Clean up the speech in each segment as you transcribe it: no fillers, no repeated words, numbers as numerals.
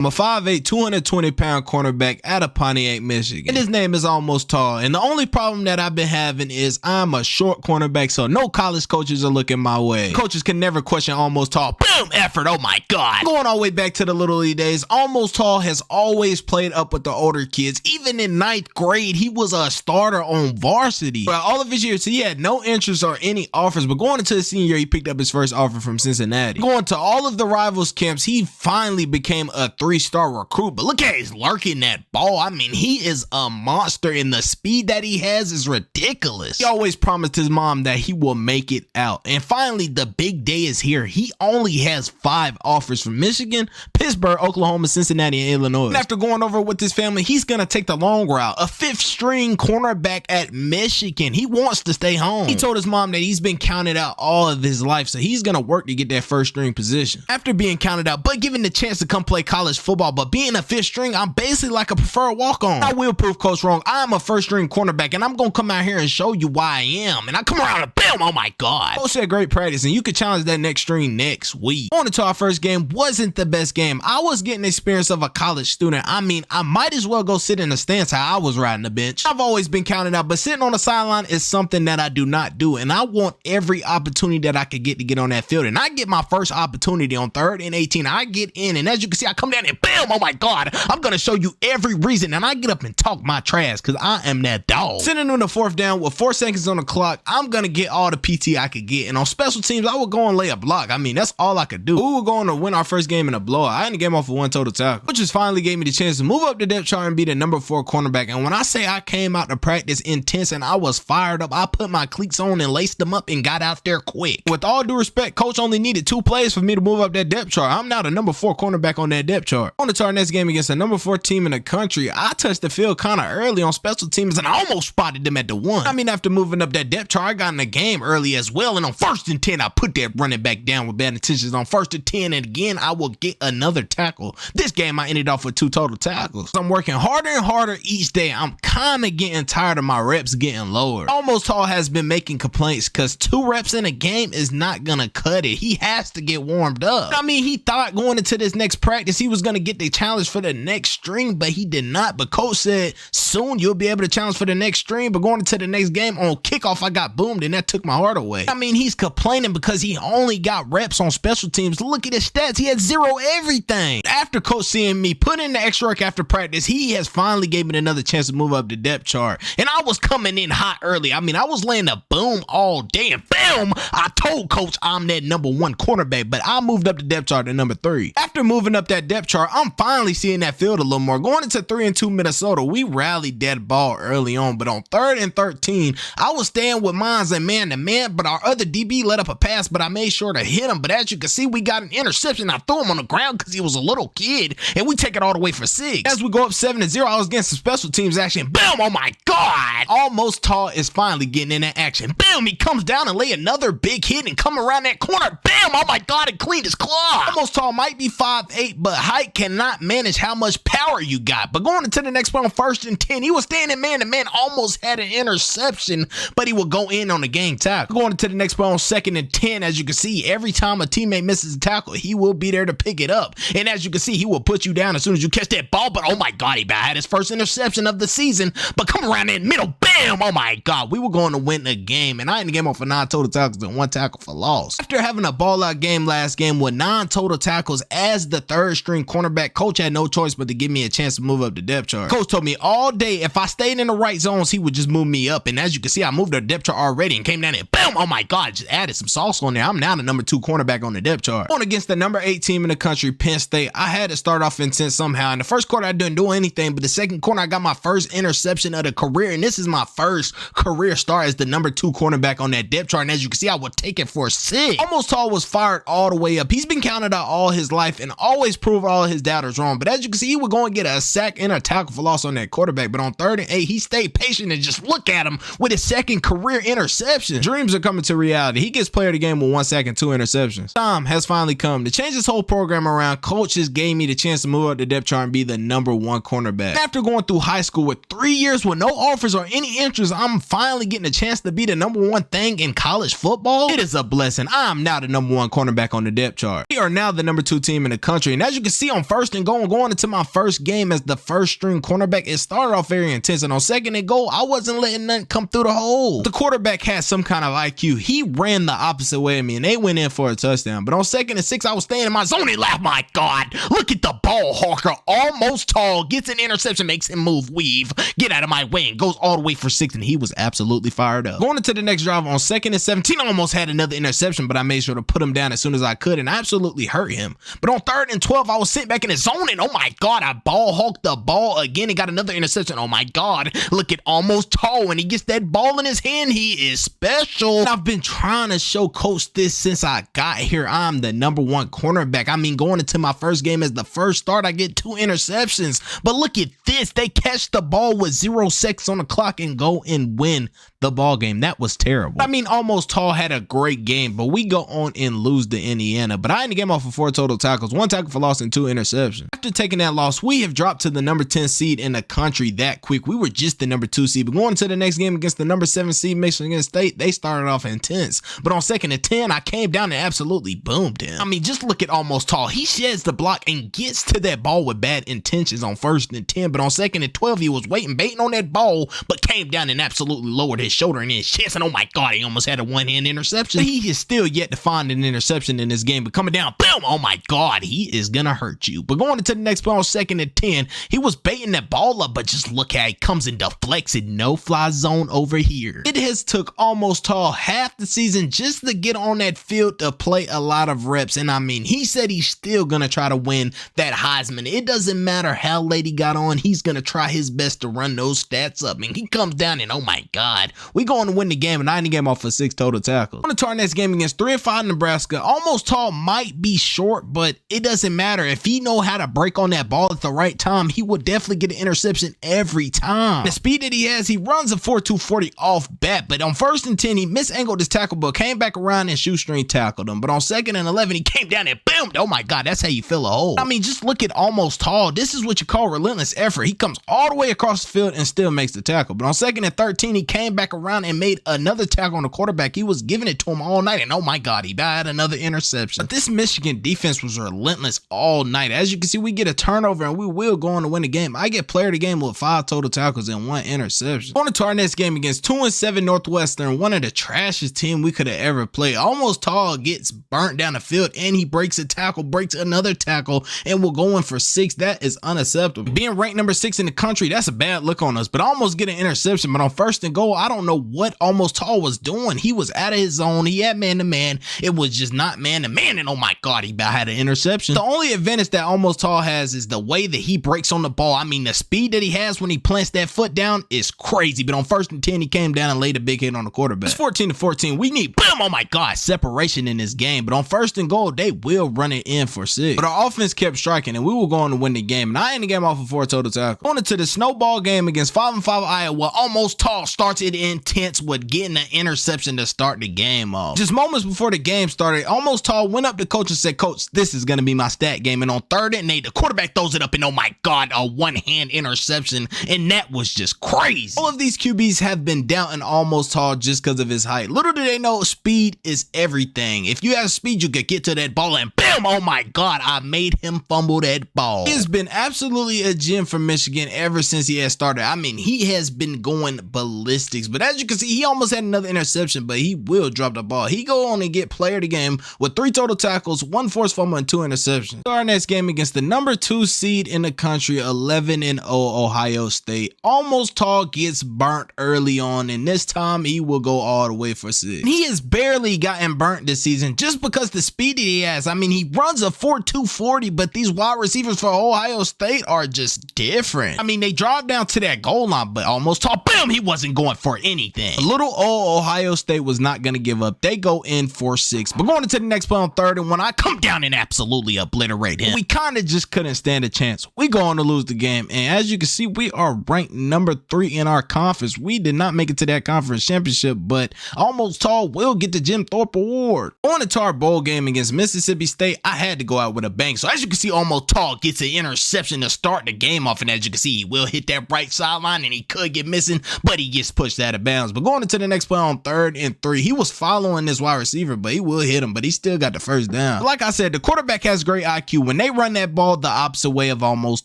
I'm a 5'8", 220-pound cornerback out of Pontiac, Michigan. And his name is Almost Tall. And the only problem that I've been having is I'm a short cornerback, so no college coaches are looking my way. Coaches can never question Almost Tall. Boom! Effort, oh my God. Going all the way back to the Little League days, Almost Tall has always played up with the older kids. Even in 9th grade, he was a starter on varsity. For all of his years, he had no interest or any offers, but going into the senior year, he picked up his first offer from Cincinnati. Going to all of the rivals camps, he finally became a 3-star recruit, but look at his lurking that ball. I mean, he is a monster, and the speed that he has is ridiculous. He always promised his mom that he will make it out, and finally the big day is here. He only has 5 offers from Michigan, Pittsburgh, Oklahoma, Cincinnati, and Illinois. And after going over with his family, he's gonna take the long route. A 5th-string cornerback at Michigan. He wants to stay home. He told his mom that he's been counted out all of his life, so he's gonna work to get that 1st-string position. After being counted out, but given the chance to come play college football, but being a 5th string, I'm basically like a preferred walk-on. I will prove Coach wrong. I'm a 1st-string cornerback, and I'm gonna come out here and show you why I am. And I come around and bam, oh my God. Coach said great practice, and you could challenge that next string next week. On to our first game wasn't the best game. I was getting the experience of a college student. I mean, I might as well go sit in the stands how I was riding the bench. I've always been counted out, but sitting on the sideline is something that I do not do, and I want every opportunity that I could get to get on that field. And I get my first opportunity on 3rd and 18. I get in, and as you can see, I come down and bam, oh my God, I'm gonna show you every reason, and I get up and talk my trash because I am that dog. Sitting on the 4th down with 4 seconds on the clock, I'm gonna get all the PT I could get, and on special teams, I would go and lay a block. I mean, that's all I could do. We were going to win our first game in a blowout. I ended the game off with 1 total tackle, which just finally gave me the chance to move up the depth chart and be the number 4 cornerback. And when I say I came out to practice intense and I was fired up, I put my cleats on and laced them up and got out there quick. With all due respect, Coach only needed 2 plays for me to move up that depth chart. I'm now the number 4 cornerback on that depth chart. On to our next game against the number 4 team in the country, I touched the field kind of early on special teams and I almost spotted them at the 1. I mean, after moving up that depth chart, I got in the game early as well, and on 1st and 10, I put that running back down with bad intentions. On 1st and 10, and again, I will get another tackle. This game, I ended off with 2 total tackles. I'm working harder and harder each day. I'm kind of getting tired of my reps getting lower. Almost Tall has been making complaints because 2 reps in a game is not gonna cut it. He has to get warmed up. I mean, he thought going into this next practice, he was gonna get the challenge for the next string, but he did not. But Coach said, soon you'll be able to challenge for the next string, but going into the next game on kickoff, I got boomed, and that took my heart away. I mean, he's complaining because he only got reps on special teams. Look at his stats. He had 0 everything. After Coach seeing me put in the extra work after practice, he has finally gave me another chance to move up the depth chart. And I was coming in hot early. I mean, I was laying a boom all day, and boom, I told Coach I'm that number 1 cornerback, but I moved up the depth chart to number 3. After moving up that depth chart, I'm finally seeing that field a little more. Going into 3-2 Minnesota, we rallied that ball early on, but on 3rd and 13, I was staying with mines and man-to-man, but our other DB let up a pass, but I made sure to hit him. But as you can see, we got an interception. I threw him on the ground because he was a little kid, and we take it all the way for 6. As we go up 7-0, I was getting some special teams action. Boom! Oh my God! Almost Tall is finally getting in that action. Boom! He comes down and lay another big hit and come around that corner. Bam! Oh my God! And cleaned his claw. Almost Tall might be 5'8", but height cannot manage how much power you got. But going into the next one on 1st and 10, he was standing man-to-man, almost had an interception, but he would go in on the game tackle. Going into the next one on 2nd and 10, as you can see, every time a teammate misses a tackle, he will be there to pick it up. And as you can see, he will put you down as soon as you catch that ball. But oh my God, he had his first interception of the season. But come around in the middle, bam! Oh my God, we were going to win the game. And I ended the game off for 9 total tackles and 1 tackle for loss. After having a ball-out game last game with 9 total tackles as the 3rd-string cornerback, Coach had no choice but to give me a chance to move up the depth chart. Coach told me all day if I stayed in the right zones, he would just move me up. And as you can see, I moved the depth chart already and came down and boom! Oh my God, just added some sauce on there. I'm now the number 2 cornerback on the depth chart. Going against the number 8 team in the country, Penn State, I had to start off intense somehow. In the first quarter, I didn't do anything, but the second quarter, I got my first interception of the career, and this is my first career start as the number 2 cornerback on that depth chart. And as you can see, I would take it for 6. Almost Tall was fired all the way up. He's been counted out all his life and always proved all his doubters wrong. But as you can see, he would go and get a sack and a tackle for loss on that quarterback. But on 3rd and 8, he stayed patient and just look at him with his 2nd career interception. Dreams are coming to reality. He gets player of the game with 1 sack and 2 interceptions. Time has finally come to change this whole program around. Coach just gave me the chance to move up the depth chart and be the number 1 cornerback. After going through high school with 3 years with no offers or any interest, I'm finally getting a chance to be the number 1 thing in college football. It is a blessing. I'm now the number 1 cornerback on the depth chart. We are now the number 2 team in the country, and as you can see see, on first and goal, going into my first game as the first string cornerback, it started off very intense, and on second and goal, I wasn't letting nothing come through the hole. The quarterback had some kind of IQ. He ran the opposite way of me, and they went in for a touchdown. But on 2nd and 6, I was staying in my zone and laughed. My God, look at the ball hawker, almost tall, gets an interception, makes him move, weave, get out of my way, and goes all the way for 6, and he was absolutely fired up. Going into the next drive on 2nd and 17, I almost had another interception, but I made sure to put him down as soon as I could, and I absolutely hurt him. But on 3rd and 12, I was sitting back in his zone, and oh my God, I ball hawked the ball again and got another interception. Oh my God, look at almost tall. When he gets that ball in his hand, he is special. I've been trying to show coach this since I got here. I'm the #1 cornerback. I mean, going into my first game as the first start, I get 2 interceptions. But look at this. They catch the ball with 0 seconds on the clock and go and win the ball game. That was terrible. I mean, almost tall had a great game, but we go on and lose to Indiana. But I ended the game off with 4 total tackles, 1 tackle for loss, and 2 interceptions. After taking that loss, we have dropped to the #10 seed in the country that quick. We were just the #2 seed, but going to the next game against the #7 seed Michigan State, they started off intense. But on 2nd and 10, I came down and absolutely boomed him. I mean, just look at almost tall. He sheds the block and gets to that ball with bad intentions on 1st and 10, but on 2nd and 12, he was baiting on that ball, but came down and absolutely lowered his shoulder and his chest, and oh my God, he almost had a one-hand interception. He is still yet to find an interception in this game, but coming down, boom, oh my God, he is gonna hurt you. But going into the next play on 2nd and 10, he was baiting that ball up, but just look how he comes and deflects it. No-fly zone over here. It has took almost tall half the season just to get on that field to play a lot of reps, and I mean, he said he's still gonna try to win that Heisman. It doesn't matter how late he got on, he's gonna try his best to run those stats up, and he comes down and oh my God, we going to win the game, and I ended the game off for 6 total tackles. On to our next game against 3-5 Nebraska. Almost tall might be short, but it doesn't matter. If he know how to break on that ball at the right time, he will definitely get an interception every time. The speed that he has, he runs a 4.2 40 off bat, but on 1st and 10, he misangled his tackle, but came back around and shoestring tackled him. But on 2nd and 11, he came down and boomed. Oh my God, that's how you fill a hole. I mean, just look at almost tall. This is what you call relentless effort. He comes all the way across the field and still makes the tackle. But on 2nd and 13, he came back around and made another tackle on the quarterback. He was giving it to him all night, and oh my God, he died another interception. But this Michigan defense was relentless all night. As you can see, we get a turnover, and we will go on to win the game. I get player of the game with 5 total tackles and 1 interception. On to our next game against 2-7 Northwestern, one of the trashiest team we could have ever played. Almost tall gets burnt down the field, and he breaks a tackle, breaks another tackle, and we're going for 6. That is unacceptable. Being ranked #6 in the country, that's a bad look on us. But I almost get an interception. But on 1st and goal, I don't know what almost tall was doing. He was out of his zone. He had man-to-man. It was just not man-to-man, and oh my God, he about had an interception. The only advantage that almost tall has is the way that he breaks on the ball. I mean, the speed that he has when he plants that foot down is crazy. But on 1st and 10, he came down and laid a big hit on the quarterback. It's 14-14. We need, boom, oh my God, separation in this game. But on 1st and goal, they will run it in for 6. But our offense kept striking, and we were going to win the game. And I ended the game off with 4 total tackles. On to the snowball game against 5-5 Iowa. Almost tall starts it intense with getting an interception to start the game off. Just moments before the game started, almost tall went up to coach and said, "Coach, this is going to be my stat game." And on 3rd and 8, the quarterback throws it up, and oh my God, a one-hand interception, and that was just crazy. All of these QBs have been doubting almost tall just because of his height. Little do they know, speed is everything. If you have speed, you could get to that ball, and bam, oh my God, I made him fumble that ball. He has been absolutely a gem for Michigan ever since he has started. I mean, he has been going ballistics, but as you can see, he almost had another interception, but he will drop the ball. He go on and get player of the game with 3 total tackles, 1 forced fumble, and 2 interceptions. Our next game against the #2 seed in the country, 11-0 Ohio State. Almost tall gets burnt early on, and this time he will go all the way for 6. He has barely gotten burnt this season just because the speed that he has. I mean, he runs a 4.2 40, but these wide receivers for Ohio State are just different. I mean, they drive down to that goal line, but almost tall, boom, he wasn't going for anything. Little old Ohio State was not going to give up. They go in for 6. But going into the next play on 3rd and 1, I come down and absolutely obliterate him. We kind of just couldn't stand a chance. We go on to lose the game, and as you can see, we are ranked #3 in our conference. We did not make it to that conference championship, but almost tall will get the Jim Thorpe Award. On to our bowl game against Mississippi State. today, I had to go out with a bang. So as you can see, Almost Tall gets an interception to start the game off, and as you can see, he will hit that right sideline, and he could get missing, but he gets pushed out of bounds. But going into the next play on 3rd and 3, he was following this wide receiver, but he will hit him, but he still got the first down. But like I said, the quarterback has great IQ. When they run that ball the opposite way of Almost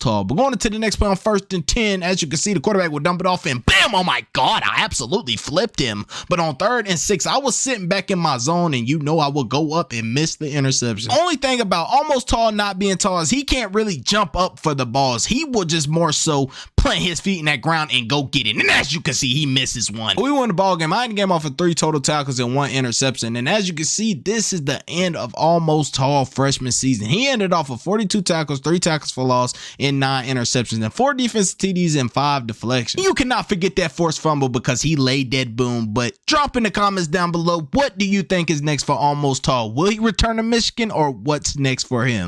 Tall. But going into the next play on 1st and 10, as you can see, the quarterback will dump it off, and bam, oh my God, I absolutely flipped him. But on 3rd and 6, I was sitting back in my zone, and you know I would go up and miss the interception. Only thing about Almost Tall not being tall is he can't really jump up for the balls. He will just more so plant his feet in that ground and go get it. And as you can see, he misses one. We won the ball game. I had the game off of 3 total tackles and 1 interception. And as you can see, this is the end of Almost Tall freshman season. He ended off with 42 tackles, 3 tackles for loss, and 9 interceptions, and 4 defensive TDs and 5 deflections. You cannot forget that forced fumble because he laid that boom. But drop in the comments down below, what do you think is next for Almost Tall? Will he return to Michigan, or what's next for him?